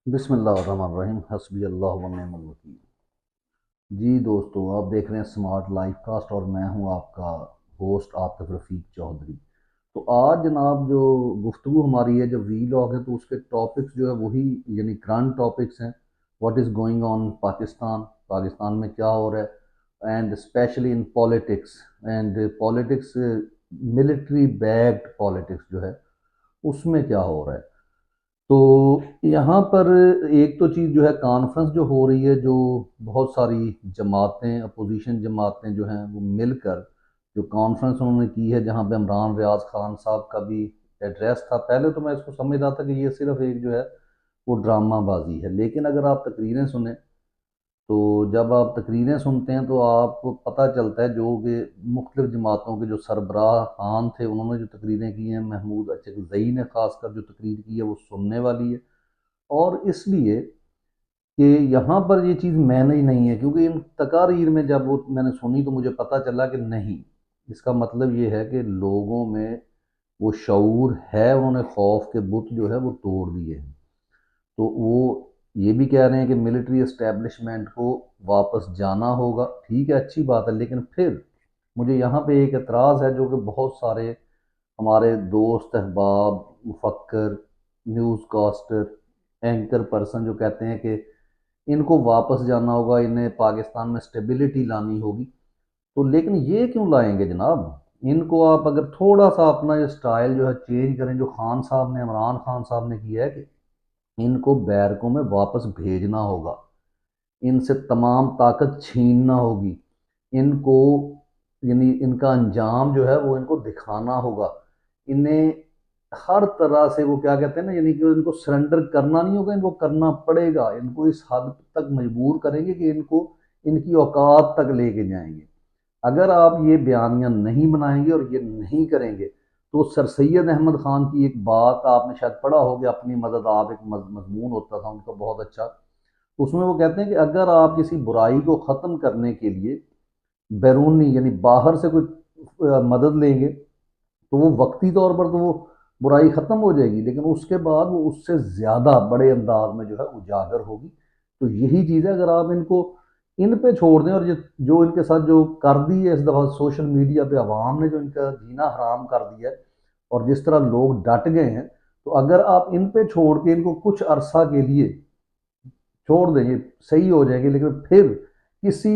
بسم اللہ الرحمن الرحیم، حسبی اللہ ونعم الوکیل۔ جی دوستو، آپ دیکھ رہے ہیں سمارٹ لائف کاسٹ اور میں ہوں آپ کا ہوسٹ عاطف رفیق چودھری۔ تو آج جناب جو گفتگو ہماری ہے، جو وی لاگ ہے، تو اس کے ٹاپکس جو ہے وہی یعنی کرنٹ ٹاپکس ہیں۔ What is going on Pakistan میں کیا ہو رہا ہے، and especially in politics, and politics military backed politics جو ہے اس میں کیا ہو رہا ہے۔ تو یہاں پر ایک تو چیز جو ہے، کانفرنس جو ہو رہی ہے، جو بہت ساری جماعتیں، اپوزیشن جماعتیں جو ہیں وہ مل کر جو کانفرنس انہوں نے کی ہے، جہاں پہ عمران ریاض خان صاحب کا بھی ایڈریس تھا۔ پہلے تو میں اس کو سمجھ رہا تھا کہ یہ صرف ایک جو ہے وہ ڈرامہ بازی ہے، لیکن اگر آپ تقریریں سنیں تو جب آپ تقریریں سنتے ہیں تو آپ کو پتہ چلتا ہے جو کہ مختلف جماعتوں کے جو سربراہ خان تھے انہوں نے جو تقریریں کی ہیں، محمود اچکزئی نے خاص کر جو تقریر کی ہے وہ سننے والی ہے۔ اور اس لیے کہ یہاں پر یہ چیز میں نے ہی نہیں ہے، کیونکہ ان تقاریر میں جب وہ میں نے سنی تو مجھے پتہ چلا کہ نہیں، اس کا مطلب یہ ہے کہ لوگوں میں وہ شعور ہے، انہوں نے خوف کے بت جو ہے وہ توڑ دیے ہیں۔ تو وہ یہ بھی کہہ رہے ہیں کہ ملٹری اسٹیبلشمنٹ کو واپس جانا ہوگا، ٹھیک ہے، اچھی بات ہے، لیکن پھر مجھے یہاں پہ ایک اعتراض ہے جو کہ بہت سارے ہمارے دوست احباب، مفکر، نیوز کاسٹر، اینکر پرسن جو کہتے ہیں کہ ان کو واپس جانا ہوگا، انہیں پاکستان میں سٹیبلٹی لانی ہوگی۔ تو لیکن یہ کیوں لائیں گے جناب؟ ان کو آپ اگر تھوڑا سا اپنا یہ سٹائل جو ہے چینج کریں، جو خان صاحب نے، عمران خان صاحب نے کیا ہے کہ ان کو بیرکوں میں واپس بھیجنا ہوگا، ان سے تمام طاقت چھیننا ہوگی، ان کو یعنی ان کا انجام جو ہے وہ ان کو دکھانا ہوگا، انہیں ہر طرح سے وہ کیا کہتے ہیں نا، یعنی کہ ان کو سرنڈر کرنا نہیں ہوگا، ان کو کرنا پڑے گا، ان کو اس حد تک مجبور کریں گے کہ ان کو ان کی اوقات تک لے کے جائیں گے۔ اگر آپ یہ بیانیہ نہیں بنائیں گے اور یہ نہیں کریں گے تو سر سید احمد خان کی ایک بات آپ نے شاید پڑھا ہوگا، اپنی مدد آپ، ایک مضمون ہوتا تھا ان کا بہت اچھا، اس میں وہ کہتے ہیں کہ اگر آپ کسی برائی کو ختم کرنے کے لیے بیرونی یعنی باہر سے کوئی مدد لیں گے تو وہ وقتی طور پر تو وہ برائی ختم ہو جائے گی، لیکن اس کے بعد وہ اس سے زیادہ بڑے انداز میں جو ہے اجاگر ہوگی۔ تو یہی چیز ہے، اگر آپ ان کو ان پہ چھوڑ دیں، اور جو ان کے ساتھ جو کر دی ہے اس دفعہ سوشل میڈیا پہ عوام نے جو ان کا جینا حرام کر دیا ہے، اور جس طرح لوگ ڈٹ گئے ہیں، تو اگر آپ ان پہ چھوڑ کے ان کو کچھ عرصہ کے لیے چھوڑ دیں گے صحیح ہو جائیں گے، لیکن پھر کسی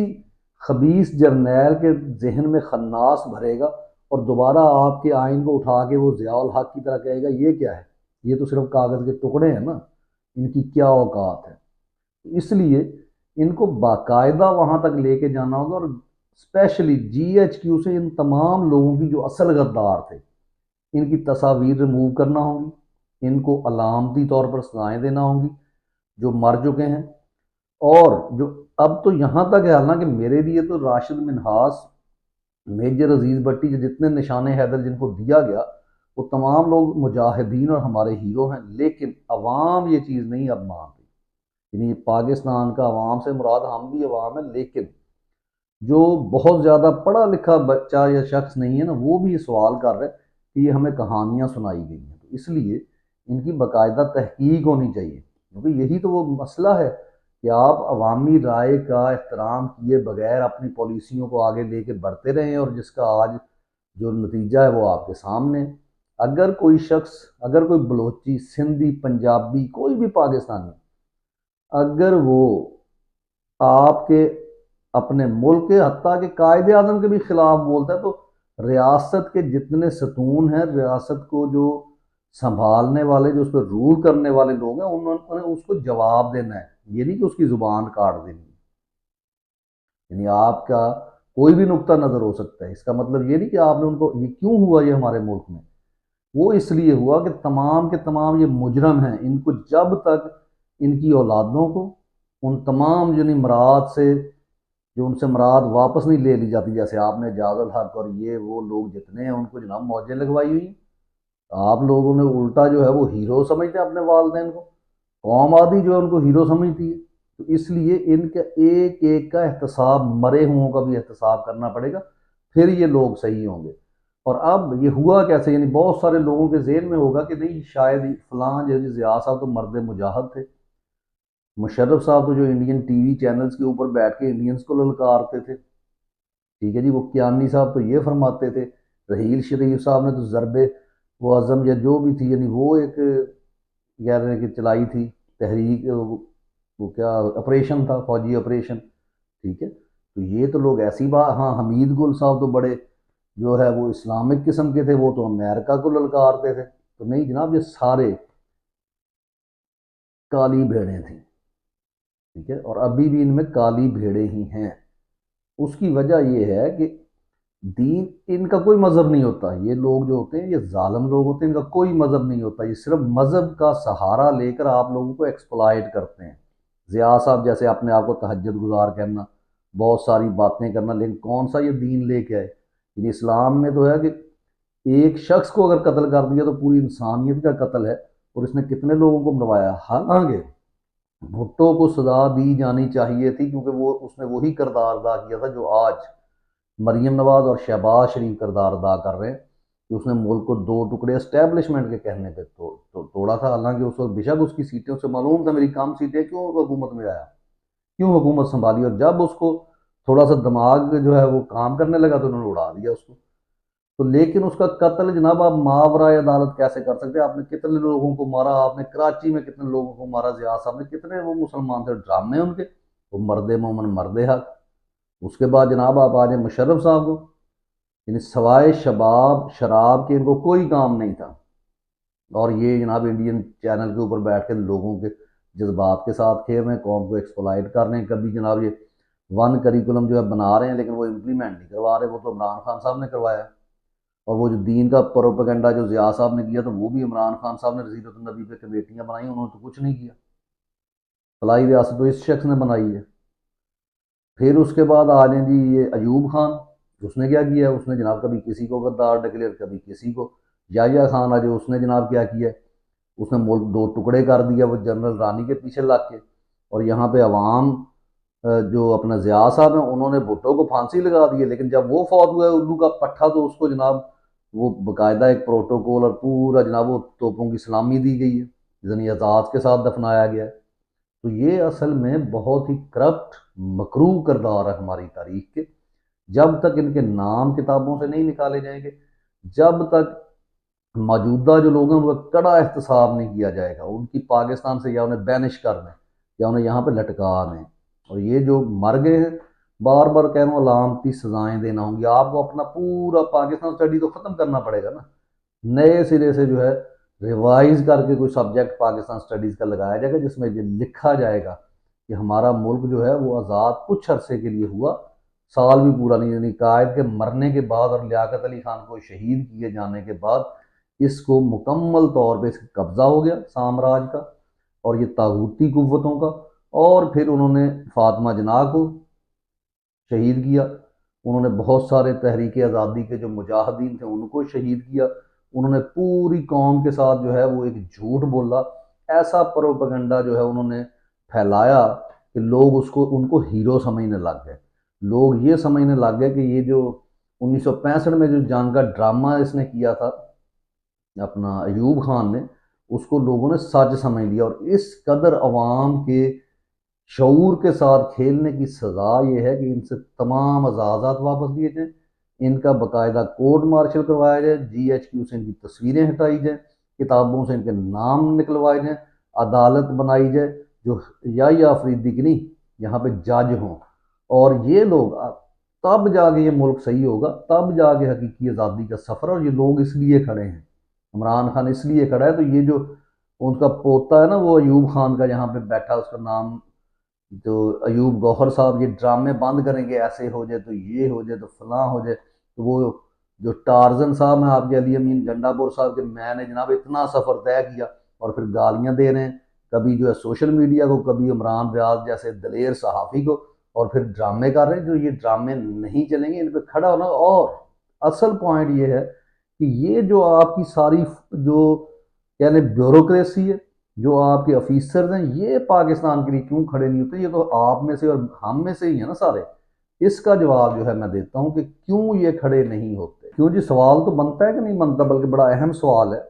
خبیث جرنیل کے ذہن میں خناس بھرے گا اور دوبارہ آپ کے آئین کو اٹھا کے وہ ضیاء الحق کی طرح کہے گا یہ کیا ہے، یہ تو صرف کاغذ کے ٹکڑے ہیں نا، ان کی کیا اوقات ہے۔ اس لیے ان کو باقاعدہ وہاں تک لے کے جانا ہوگا، اور اسپیشلی جی ایچ کیو سے ان تمام لوگوں کی جو اصل غدار تھے ان کی تصاویر ریموو کرنا ہوں گی، ان کو علامتی طور پر سزائیں دینا ہوں گی جو مر چکے ہیں۔ اور جو اب تو یہاں تک ہے، حالانکہ میرے لیے تو راشد منہاس، میجر عزیز بٹی، جو جتنے نشان حیدر جن کو دیا گیا، وہ تمام لوگ مجاہدین اور ہمارے ہیرو ہیں، لیکن عوام یہ چیز نہیں اب مان رہی۔ یعنی پاکستان کا عوام سے مراد ہم بھی عوام ہیں، لیکن جو بہت زیادہ پڑھا لکھا بچہ یا شخص نہیں ہے نا، وہ بھی یہ سوال کر رہے کہ یہ ہمیں کہانیاں سنائی گئی ہیں۔ تو اس لیے ان کی باقاعدہ تحقیق ہونی چاہیے، کیونکہ یہی تو وہ مسئلہ ہے کہ آپ عوامی رائے کا احترام کیے بغیر اپنی پالیسیوں کو آگے لے کے بڑھتے رہیں، اور جس کا آج جو نتیجہ ہے وہ آپ کے سامنے۔ اگر کوئی شخص، اگر کوئی بلوچی، سندھی، پنجابی، کوئی بھی پاکستانی، اگر وہ آپ کے اپنے ملک کے حتیٰ کہ قائد اعظم کے بھی خلاف بولتا ہے، تو ریاست کے جتنے ستون ہیں، ریاست کو جو سنبھالنے والے، جو اس پہ رول کرنے والے لوگ ہیں، انہوں نے اس کو جواب دینا ہے، یہ نہیں کہ اس کی زبان کاٹ دینی ہے۔ یعنی آپ کا کوئی بھی نقطہ نظر ہو سکتا ہے، اس کا مطلب یہ نہیں کہ آپ نے ان کو، یہ کیوں ہوا یہ ہمارے ملک میں، وہ اس لیے ہوا کہ تمام کے تمام یہ مجرم ہیں، ان کو جب تک ان کی اولادوں کو ان تمام یعنی مراد سے، جو ان سے مراد واپس نہیں لے لی جاتی، جیسے آپ نے اعجاز الحق اور یہ وہ لوگ جتنے ہیں ان کو جناب موجیں لگوائی ہوئی ہیں، آپ لوگوں نے الٹا جو ہے وہ ہیرو سمجھتے ہیں اپنے والدین کو، قوم آدھی جو ہے ان کو ہیرو سمجھتی ہے۔ تو اس لیے ان کا ایک ایک کا احتساب، مرے ہوں کا بھی احتساب کرنا پڑے گا، پھر یہ لوگ صحیح ہوں گے۔ اور اب یہ ہوا کیسے، یعنی بہت سارے لوگوں کے ذہن میں ہوگا کہ نہیں، شاید فلاں جیسے ضیاء صاحب تو مرد مجاہد تھے، مشرف صاحب تو جو انڈین ٹی وی چینلز کے اوپر بیٹھ کے انڈینز کو للکارتے تھے، ٹھیک ہے جی، وہ کیانی صاحب تو یہ فرماتے تھے، رحیل شریف صاحب نے تو ضرب وہ اعظم یا جو بھی تھی، یعنی وہ ایک کہہ رہے ہیں کہ چلائی تھی تحریک، وہ کیا آپریشن تھا، فوجی آپریشن، ٹھیک ہے۔ تو یہ تو لوگ ایسی بات، ہاں حمید گل صاحب تو بڑے جو ہے وہ اسلامک قسم کے تھے، وہ تو امریکہ کو للکارتے تھے۔ تو نہیں جناب، یہ سارے کالی بھیڑیں تھیں، ٹھیک ہے، اور ابھی بھی ان میں کالی بھیڑیں ہی ہیں۔ اس کی وجہ یہ ہے کہ دین ان کا کوئی مذہب نہیں ہوتا، یہ لوگ جو ہوتے ہیں یہ ظالم لوگ ہوتے ہیں، ان کا کوئی مذہب نہیں ہوتا، یہ صرف مذہب کا سہارا لے کر آپ لوگوں کو ایکسپلائٹ کرتے ہیں۔ ضیاء صاحب جیسے اپنے آپ کو تہجد گزار کہنا، بہت ساری باتیں کرنا، لیکن کون سا یہ دین لے کے آئے؟ یعنی اسلام میں تو ہے کہ ایک شخص کو اگر قتل کر دیا تو پوری انسانیت کا قتل ہے، اور اس نے کتنے لوگوں کو مروایا۔ حالانکہ بھٹو کو سزا دی جانی چاہیے تھی، کیونکہ وہ اس نے وہی کردار ادا کیا تھا جو آج مریم نواز اور شہباز شریف کردار ادا کر رہے ہیں، کہ اس نے ملک کو دو ٹکڑے اسٹیبلشمنٹ کے کہنے پہ توڑا تھا۔ حالانکہ اس وقت بے شک اس کی سیٹیں، اسے معلوم تھا میری کم سیٹیں، کیوں حکومت میں آیا، کیوں حکومت سنبھالی، اور جب اس کو تھوڑا سا دماغ جو ہے وہ کام کرنے لگا تو انہوں نے اڑا دیا اس کو۔ تو لیکن اس کا قتل جناب آپ ماورائے عدالت کیسے کر سکتے ہیں؟ آپ نے کتنے لوگوں کو مارا، آپ نے کراچی میں کتنے لوگوں کو مارا، ضیاء صاحب نے کتنے، وہ مسلمان تھے، ڈرامے ان کے، وہ مرد مومن مرد حق۔ اس کے بعد جناب آپ آ جائیں مشرف صاحب کو، یعنی سوائے شراب کے ان کو کوئی کام نہیں تھا، اور یہ جناب انڈین چینل کے اوپر بیٹھ کے لوگوں کے جذبات کے ساتھ کھیل رہے ہیں، قوم کو ایکسپلائٹ کر رہے ہیں۔ کبھی جناب یہ ون کریکولم جو ہے بنا رہے ہیں، لیکن وہ امپلیمنٹ نہیں کروا رہے، وہ تو عمران خان صاحب نے کروایا، اور وہ جو دین کا پروپیگنڈا جو ضیاء صاحب نے کیا تو وہ بھی عمران خان صاحب نے رسیلۃ النبی پہ کمیٹیاں بنائی، انہوں نے تو کچھ نہیں کیا، فلاحی ریاست تو اس شخص نے بنائی ہے۔ پھر اس کے بعد آ جائیں جی یہ ایوب خان، اس نے کیا کیا؟ اس نے جناب کبھی کسی کو غدار ڈکلیئر، کبھی کسی کو۔ یحییٰ خان آ جو اس نے جناب کیا کیا؟ اس نے ملک دو ٹکڑے کر دیا، وہ جنرل رانی کے پیچھے لگ کے، اور یہاں پہ عوام جو اپنا ضیاء صاحب ہیں انہوں نے بھٹو کو پھانسی لگا دی ہے، لیکن جب وہ فوت ہوا ہے الو کا پٹھا، تو اس کو جناب وہ باقاعدہ ایک پروٹوکول اور پورا جناب وہ توپوں کی سلامی دی گئی ہے، ذنی اعزاز کے ساتھ دفنایا گیا ہے۔ تو یہ اصل میں بہت ہی کرپٹ مکروہ کردار ہے ہماری تاریخ کے۔ جب تک ان کے نام کتابوں سے نہیں نکالے جائیں گے، جب تک موجودہ جو لوگ ہیں ان کا کڑا احتساب نہیں کیا جائے گا، ان کی پاکستان سے یا انہیں بینش کر دیں یا انہیں یہاں پہ لٹکا دیں، اور یہ جو مر گئے ہیں بار بار کہہ رہا ہوں علامتی سزائیں دینا ہوں گی آپ کو، اپنا پورا پاکستان اسٹڈی تو ختم کرنا پڑے گا نا، نئے سرے سے جو ہے ریوائز کر کے کوئی سبجیکٹ پاکستان اسٹڈیز کا لگایا جائے گا، جس میں یہ لکھا جائے گا کہ ہمارا ملک جو ہے وہ آزاد کچھ عرصے کے لیے ہوا، سال بھی پورا نہیں، یعنی قائد کے مرنے کے بعد اور لیاقت علی خان کو شہید کیے جانے کے بعد اس کو مکمل طور پہ اس کا قبضہ ہو گیا سامراج کا اور یہ طاغوتی قوتوں کا، اور پھر انہوں نے فاطمہ جناح کو شہید کیا، انہوں نے بہت سارے تحریک آزادی کے جو مجاہدین تھے ان کو شہید کیا، انہوں نے پوری قوم کے ساتھ جو ہے وہ ایک جھوٹ بولا، ایسا پروپیگنڈا جو ہے انہوں نے پھیلایا کہ لوگ اس کو ان کو ہیرو سمجھنے لگ گئے، لوگ یہ سمجھنے لگ گئے کہ یہ جو 1965 میں جو جنگ کا ڈرامہ اس نے کیا تھا اپنا ایوب خان نے، اس کو لوگوں نے سچ سمجھ لیا، اور اس قدر عوام کے شعور کے ساتھ کھیلنے کی سزا یہ ہے کہ ان سے تمام اعزازات واپس لیے جائیں، ان کا باقاعدہ کورٹ مارشل کروایا جائے، جی ایچ کیو سے ان کی تصویریں ہٹائی جائیں، کتابوں سے ان کے نام نکلوائے جائیں، عدالت بنائی جائے جو یا آفریدی کی نہیں یہاں پہ جج ہوں، اور یہ لوگ تب جا کے یہ ملک صحیح ہوگا، تب جا کے حقیقی آزادی کا سفر، اور یہ لوگ اس لیے کھڑے ہیں، عمران خان اس لیے کھڑا ہے۔ تو یہ جو ان کا پوتا ہے نا وہ ایوب خان کا یہاں پہ بیٹھا، اس کا نام جو ایوب گوہر صاحب، یہ ڈرامے بند کریں گے، ایسے ہو جائے تو یہ ہو جائے تو فلاں ہو جائے، تو وہ جو ٹارزن صاحب ہیں آپ کے علی امین گنڈا پور صاحب کے، میں نے جناب اتنا سفر طے کیا، اور پھر گالیاں دے رہے ہیں کبھی جو ہے سوشل میڈیا کو، کبھی عمران ریاض جیسے دلیر صحافی کو، اور پھر ڈرامے کر رہے ہیں جو یہ ڈرامے نہیں چلیں گے، ان پہ کھڑا ہونا۔ اور اصل پوائنٹ یہ ہے کہ یہ جو آپ کی ساری جو یعنی بیوروکریسی ہے، جو آپ کے آفیسرز ہیں، یہ پاکستان کے لیے کیوں کھڑے نہیں ہوتے؟ یہ تو آپ میں سے اور ہم میں سے ہی ہیں نا سارے۔ اس کا جواب جو ہے میں دیتا ہوں کہ کیوں یہ کھڑے نہیں ہوتے۔ کیوں جی، سوال تو بنتا ہے کہ نہیں بنتا، بلکہ بڑا اہم سوال ہے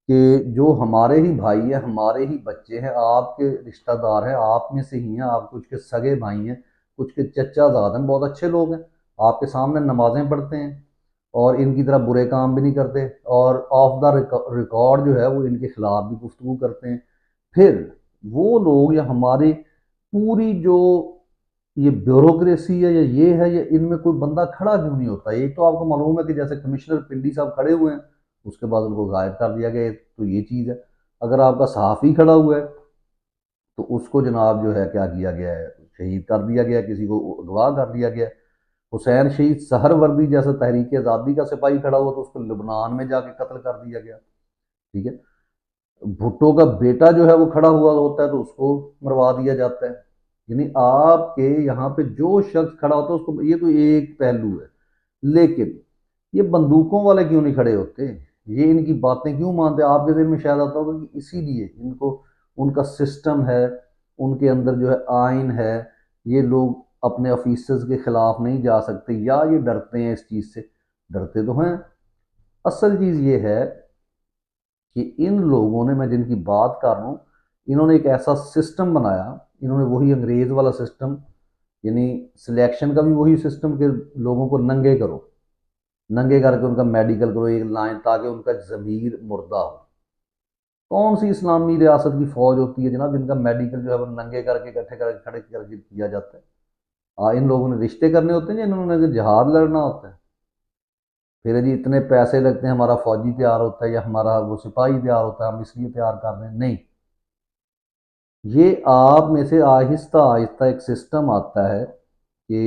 کہ جو ہمارے ہی بھائی ہیں، ہمارے ہی بچے ہیں، آپ کے رشتہ دار ہیں، آپ میں سے ہی ہیں، آپ کچھ کے سگے بھائی ہیں، کچھ کے چچا زاد ہیں، بہت اچھے لوگ ہیں، آپ کے سامنے نمازیں پڑھتے ہیں اور ان کی طرح برے کام بھی نہیں کرتے، اور آف دا ریکارڈ جو ہے وہ ان کے خلاف بھی گفتگو کرتے ہیں، پھر وہ لوگ یا ہماری پوری جو یہ بیوروکریسی ہے یا یہ ہے، یا ان میں کوئی بندہ کھڑا کیوں نہیں ہوتا؟ ایک تو آپ کو معلوم ہے کہ جیسے کمشنر پنڈی صاحب کھڑے ہوئے ہیں، اس کے بعد ان کو غائب کر دیا گیا، تو یہ چیز ہے۔ اگر آپ کا صحافی کھڑا ہوا ہے تو اس کو جناب جو ہے کیا کیا گیا ہے، شہید کر دیا گیا، کسی کو اغوا کر دیا گیا۔ حسین شہید سہر وردی جیسا تحریک آزادی کا سپاہی کھڑا ہوا تو اس کو لبنان میں جا کے قتل کر دیا گیا، ٹھیک ہے۔ بھٹو کا بیٹا جو ہے وہ کھڑا ہوا ہوتا ہے تو اس کو مروا دیا جاتا ہے۔ یعنی آپ کے یہاں پہ جو شخص کھڑا ہوتا ہے اس کو، یہ تو ایک پہلو ہے، لیکن یہ بندوقوں والے کیوں نہیں کھڑے ہوتے؟ یہ ان کی باتیں کیوں مانتے؟ آپ کے دل میں شاید آتا ہوگا کہ اسی لیے ان کو، ان کا سسٹم ہے، ان کے اندر جو ہے آئین ہے، یہ لوگ اپنے آفیسرز کے خلاف نہیں جا سکتے، یا یہ ڈرتے ہیں اس چیز سے۔ ڈرتے تو ہیں۔ اصل چیز یہ ہے کہ ان لوگوں نے، میں جن کی بات کر رہا ہوں، انہوں نے ایک ایسا سسٹم بنایا، انہوں نے وہی انگریز والا سسٹم، یعنی سلیکشن کا بھی وہی سسٹم کہ لوگوں کو ننگے کرو، ننگے کر کے ان کا میڈیکل کرو ایک لائن، تاکہ ان کا ضمیر مردہ ہو۔ کون سی اسلامی ریاست کی فوج ہوتی ہے جناب جن کا میڈیکل جو ہے وہ ننگے کر کے اکٹھے کر کے کھڑے کر کے کیا جاتا ہے؟ ان لوگوں نے رشتے کرنے ہوتے ہیں یا انہوں نے جہاد لڑنا ہوتا ہے؟ پھر جی اتنے پیسے لگتے ہیں، ہمارا فوجی تیار ہوتا ہے یا ہمارا وہ سپاہی تیار ہوتا ہے، ہم اس لیے تیار کر رہے ہیں؟ نہیں، یہ آپ میں سے آہستہ آہستہ ایک سسٹم آتا ہے کہ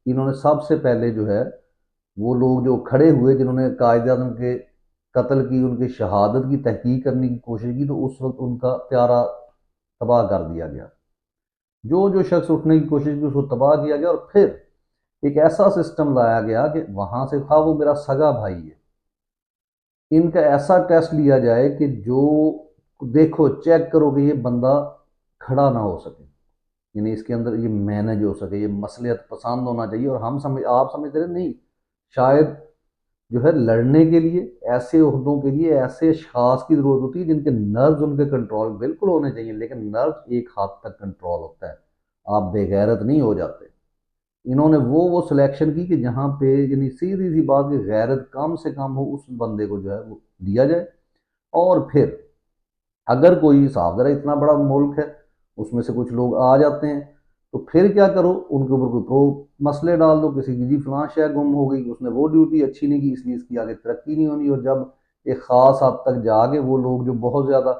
انہوں نے سب سے پہلے جو ہے وہ لوگ جو کھڑے ہوئے جنہوں نے قائد اعظم کے قتل کی، ان کی شہادت کی تحقیق کرنے کی کوشش کی، تو اس وقت ان کا پیارا تباہ کر دیا گیا۔ جو شخص اٹھنے کی کوشش کی اس کو تباہ کیا گیا، اور پھر ایک ایسا سسٹم لایا گیا کہ وہاں سے خواہ وہ میرا سگا بھائی ہے، ان کا ایسا ٹیسٹ لیا جائے کہ جو دیکھو چیک کرو کہ یہ بندہ کھڑا نہ ہو سکے، یعنی اس کے اندر یہ مینج ہو سکے، یہ مصلحت پسند ہونا چاہیے۔ اور آپ سمجھتے رہے نہیں، شاید جو ہے لڑنے کے لیے ایسے عہدوں کے لیے ایسے اشخاص کی ضرورت ہوتی ہے جن کے نرز ان کے کنٹرول بالکل ہونے چاہیے، لیکن نرز ایک حد تک کنٹرول ہوتا ہے، آپ بے غیرت نہیں ہو جاتے۔ انہوں نے وہ سلیکشن کی کہ جہاں پہ یعنی سیدھی سی بات کہ غیرت کم سے کم ہو، اس بندے کو جو ہے وہ دیا جائے۔ اور پھر اگر کوئی صاحب ذرا اتنا بڑا ملک ہے، اس میں سے کچھ لوگ آ جاتے ہیں، تو پھر کیا کرو، ان کے اوپر کوئی مسئلے ڈال دو، کسی کی جی فلاں شے گم ہو گئی، اس نے وہ ڈیوٹی اچھی نہیں کی، اس لیے اس کی آگے ترقی نہیں ہونی۔ اور جب ایک خاص حد تک جا کے وہ لوگ جو بہت زیادہ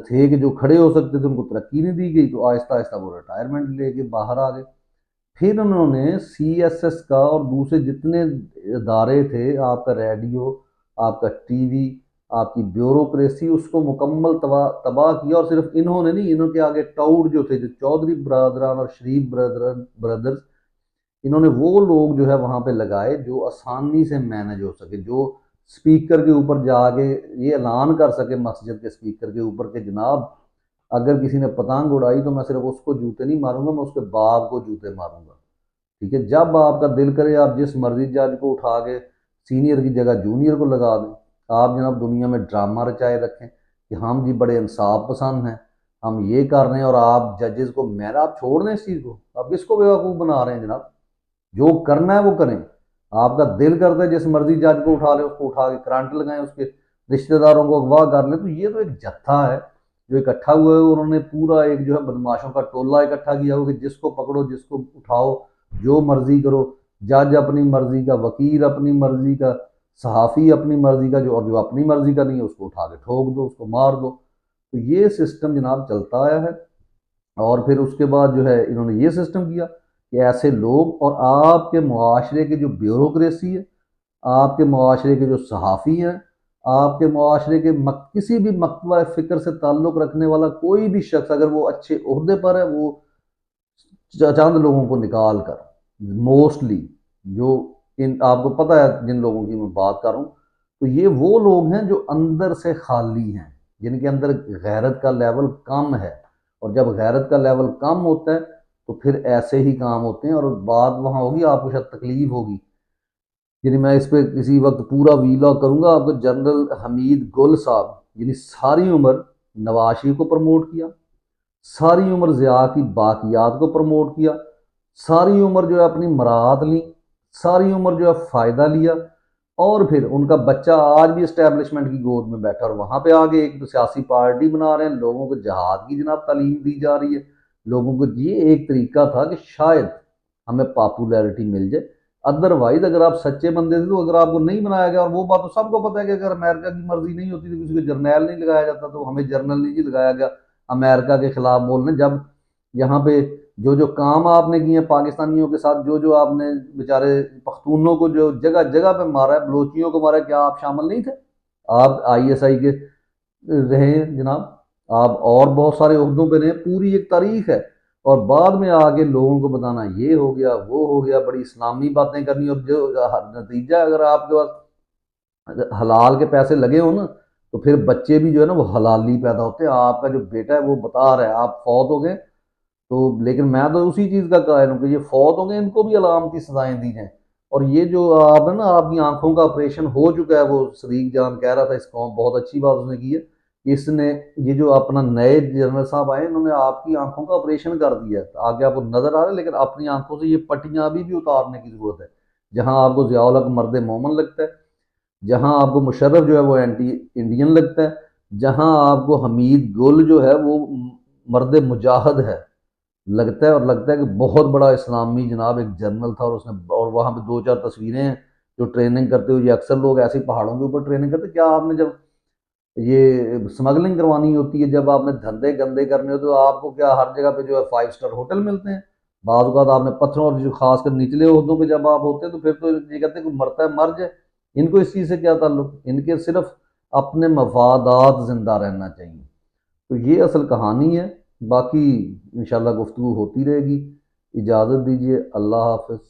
تھے کہ جو کھڑے ہو سکتے تھے، ان کو ترقی نہیں دی گئی، تو آہستہ آہستہ وہ ریٹائرمنٹ لے کے باہر آ گئے۔ پھر انہوں نے سی ایس ایس کا اور دوسرے جتنے ادارے تھے، آپ کا ریڈیو، آپ کا ٹی وی، آپ کی بیوروکریسی، اس کو مکمل تباہ کیا۔ اور صرف انہوں نے نہیں، انہوں کے آگے ٹاؤڈ جو تھے، جو چودھری برادران اور شریف برادرز، انہوں نے وہ لوگ جو ہے وہاں پہ لگائے جو آسانی سے مینج ہو سکے، جو سپیکر کے اوپر جا کے یہ اعلان کر سکے، مسجد کے سپیکر کے اوپر، کہ جناب اگر کسی نے پتنگ اڑائی تو میں صرف اس کو جوتے نہیں ماروں گا، میں اس کے باپ کو جوتے ماروں گا، ٹھیک ہے۔ جب آپ کا دل کرے آپ جس مرضی جج کو اٹھا کے سینئر کی جگہ جونیئر کو لگا دیں۔ آپ جناب دنیا میں ڈرامہ رچائے رکھیں کہ ہم جی بڑے انصاف پسند ہیں، ہم یہ کر رہے ہیں، اور آپ ججز کو آپ چھوڑ دیں اس چیز کو، آپ کس کو بیوقوف بنا رہے ہیں جناب؟ جو کرنا ہے وہ کریں۔ آپ کا دل کرتا ہے جس مرضی جج کو اٹھا لیں، اس کو اٹھا کے کرنٹ لگائیں، اس کے رشتہ داروں کو اغوا کر لیں، تو یہ تو ایک جتھا ہے جو اکٹھا ہوا ہے۔ انہوں نے پورا ایک جو ہے بدماشوں کا ٹولہ اکٹھا کیا ہو کہ جس کو پکڑو، جس کو اٹھاؤ، جو مرضی کرو، جج اپنی مرضی کا، وکیل اپنی مرضی کا، صحافی اپنی مرضی کا، جو اپنی مرضی کا نہیں ہے اس کو اٹھا کے ٹھوک دو، اس کو مار دو۔ تو یہ سسٹم جناب چلتا آیا ہے۔ اور پھر اس کے بعد جو ہے انہوں نے یہ سسٹم کیا کہ ایسے لوگ، اور آپ کے معاشرے کی جو بیوروکریسی ہے، آپ کے معاشرے کے جو صحافی ہیں، آپ کے معاشرے کے کسی بھی مکتبہ فکر سے تعلق رکھنے والا کوئی بھی شخص اگر وہ اچھے عہدے پر ہے، وہ چند لوگوں کو نکال کر، موسٹلی جو آپ کو پتہ ہے جن لوگوں کی میں بات کر رہا ہوں، تو یہ وہ لوگ ہیں جو اندر سے خالی ہیں، جن کے اندر غیرت کا لیول کم ہے۔ اور جب غیرت کا لیول کم ہوتا ہے تو پھر ایسے ہی کام ہوتے ہیں، اور بات وہاں ہوگی، آپ کو شاید تکلیف ہوگی، یعنی میں اس پہ کسی وقت پورا ویلاگ کروں گا آپ کو۔ جنرل حمید گل صاحب یعنی ساری عمر نواز شریف کو پروموٹ کیا، ساری عمر ضیاء کی باقیات کو پروموٹ کیا، ساری عمر جو ہے اپنی مراعات لیں، ساری عمر جو ہے فائدہ لیا، اور پھر ان کا بچہ آج بھی اسٹیبلشمنٹ کی گود میں بیٹھا اور وہاں پہ آگے ایک تو سیاسی پارٹی بنا رہے ہیں، لوگوں کو جہاد کی جناب تعلیم دی جا رہی ہے، لوگوں کو یہ ایک طریقہ تھا کہ شاید ہمیں پاپولیرٹی مل جائے، ادروائز اگر آپ سچے بندے تھے تو اگر آپ کو نہیں بنایا گیا، اور وہ بات تو سب کو پتہ ہے کہ اگر امریکہ کی مرضی نہیں ہوتی تو کسی کو جرنیل نہیں لگایا جاتا، تو ہمیں جرنل نہیں جی لگایا گیا امریکہ کے خلاف بولنے، جب یہاں پہ جو کام آپ نے کیے ہیں پاکستانیوں کے ساتھ، جو آپ نے بیچارے پختونوں کو جو جگہ جگہ پہ مارا ہے، بلوچیوں کو مارا ہے، کیا آپ شامل نہیں تھے؟ آپ آئی ایس آئی کے رہے ہیں جناب، آپ اور بہت سارے عہدوں پہ رہے، پوری ایک تاریخ ہے، اور بعد میں آگے لوگوں کو بتانا یہ ہو گیا وہ ہو گیا، بڑی اسلامی باتیں کرنی، اور جو نتیجہ اگر آپ کے پاس حلال کے پیسے لگے ہوں نا تو پھر بچے بھی جو ہے نا وہ حلالی پیدا ہوتے ہیں۔ آپ کا جو بیٹا ہے وہ بتا رہا ہے آپ فوت ہو گئے، تو لیکن میں تو اسی چیز کا قائل ہوں کہ یہ فوت ہو گئے، ان کو بھی علامتی سزائیں دی جائیں، اور یہ جو آپ ہے نا آپ کی آنکھوں کا آپریشن ہو چکا ہے، وہ صدیق جان کہہ رہا تھا اس قوم، بہت اچھی بات اس نے کی ہے، اس نے یہ جو اپنا نئے جنرل صاحب آئے انہوں نے آپ کی آنکھوں کا آپریشن کر دیا ہے، آگے آپ کو نظر آ رہا ہے، لیکن اپنی آنکھوں سے یہ پٹیاں ابھی بھی اتارنے کی ضرورت ہے، جہاں آپ کو ضیاء الحق مرد مومن لگتا ہے، جہاں آپ کو مشرف جو ہے وہ اینٹی انڈین لگتا ہے، جہاں آپ کو حمید گل جو ہے وہ مرد مجاہد ہے لگتا ہے، اور لگتا ہے کہ بہت بڑا اسلامی جناب ایک جنرل تھا، اور اس نے اور وہاں پہ دو چار تصویریں ہیں جو ٹریننگ کرتے ہوئے، یہ اکثر لوگ ایسے پہاڑوں کے اوپر ٹریننگ کرتے، کیا آپ نے جب یہ اسمگلنگ کروانی ہوتی ہے، جب آپ نے دھندے گندے کرنے ہوتے تو آپ کو کیا ہر جگہ پہ جو ہے 5 اسٹار ہوٹل ملتے ہیں؟ بعض اوقات آپ نے پتھروں، اور جو خاص کر نچلے عہدوں پہ جب آپ ہوتے ہیں تو پھر تو یہ کہتے ہیں کہ مرتا ہے مر جائے، ان کو اس چیز سے کیا تعلق، ان کے صرف اپنے مفادات زندہ رہنا چاہیے، تو یہ اصل کہانی ہے، باقی انشاءاللہ گفتگو ہوتی رہے گی، اجازت دیجیے، اللہ حافظ۔